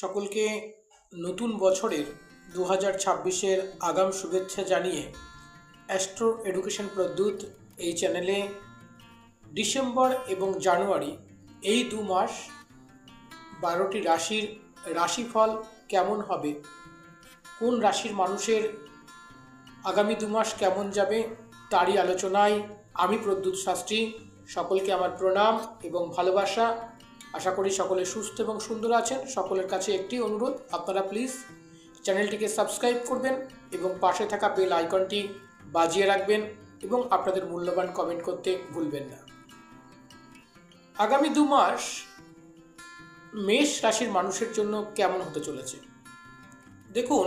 সকলকে নতুন বছরের 2026-এর আগাম শুভেচ্ছা জানিয়ে অ্যাস্ট্রো এডুকেশন প্রদ্যুৎ এই চ্যানেলে ডিসেম্বর এবং জানুয়ারি এই 2 মাস 12টি রাশির রাশিফল কেমন হবে, কোন রাশির মানুষের আগামী 2 মাস কেমন যাবে তারই আলোচনায় আমি প্রদ্যুৎ শাস্ত্রী। সকলকে আমার প্রণাম এবং ভালোবাসা। আশা করি সকলে সুস্থ এবং সুন্দর আছেন। সকলের কাছে একটি অনুরোধ, আপনারা প্লিজ চ্যানেলটিকে সাবস্ক্রাইব করবেন এবং পাশে থাকা বেল আইকনটি বাজিয়ে রাখবেন এবং আপনাদের মূল্যবান কমেন্ট করতে ভুলবেন না। আগামী 2 মাস মেষ রাশির মানুষের জন্য কেমন হতে চলেছে দেখুন।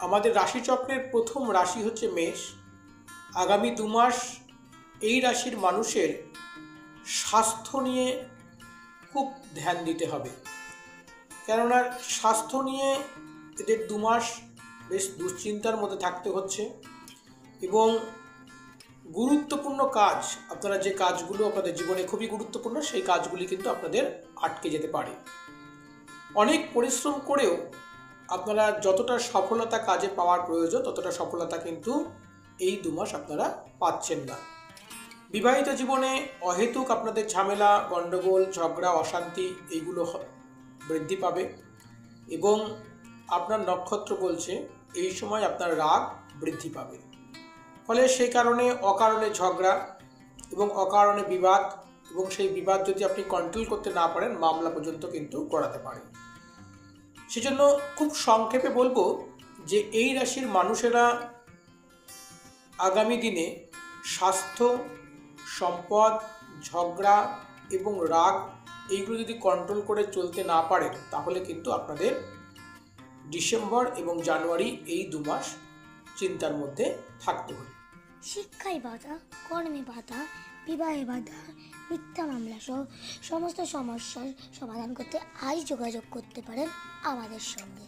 আমাদের রাশিচক্রের প্রথম রাশি হচ্ছে মেষ। আগামী 2 মাস এই রাশির মানুষের স্বাস্থ্য নিয়ে খুব ধ্যান দিতে হবে, কেননা স্বাস্থ্য নিয়ে এদের 2 মাস বেশ দুশ্চিন্তার মধ্যে থাকতে হচ্ছে এবং গুরুত্বপূর্ণ কাজ, আপনারা যে কাজগুলো আপনাদের জীবনে খুবই গুরুত্বপূর্ণ সেই কাজগুলি কিন্তু আপনাদের আটকে যেতে পারে। অনেক পরিশ্রম করেও আপনারা যতটা সফলতা কাজে পাওয়ার প্রয়োজন ততটা সফলতা কিন্তু এই 2 মাস আপনারা পাচ্ছেন না। বিবাহিত জীবনে অহেতুক আপনাদের ঝামেলা, গণ্ডগোল, ঝগড়া, অশান্তি এইগুলো বৃদ্ধি পাবে এবং আপনার নক্ষত্র বলছে এই সময় আপনার রাগ বৃদ্ধি পাবে। ফলে সেই কারণে অকারণে ঝগড়া এবং অকারণে বিবাদ, এবং সেই বিবাদ যদি আপনি কন্ট্রোল করতে না পারেন মামলা পর্যন্ত কিন্তু করাতে পারে। সেজন্য খুব সংক্ষেপে বলবো যে এই রাশির মানুষেরা আগামী দিনে স্বাস্থ্য, সম্পদ, ঝগড়া এবং রাগ এইগুলো যদি কন্ট্রোল করে চলতে না পারেন তাহলে কিন্তু আপনাদের ডিসেম্বর এবং জানুয়ারি এই 2 মাস চিন্তার মধ্যে থাকতে হবে। শিক্ষায় বাধা, কর্মে বাধা, বিবাহে বাধা, মিথ্যা মামলা সহ সমস্ত সমস্যার সমাধান করতে আজ যোগাযোগ করতে পারেন আমাদের সঙ্গে।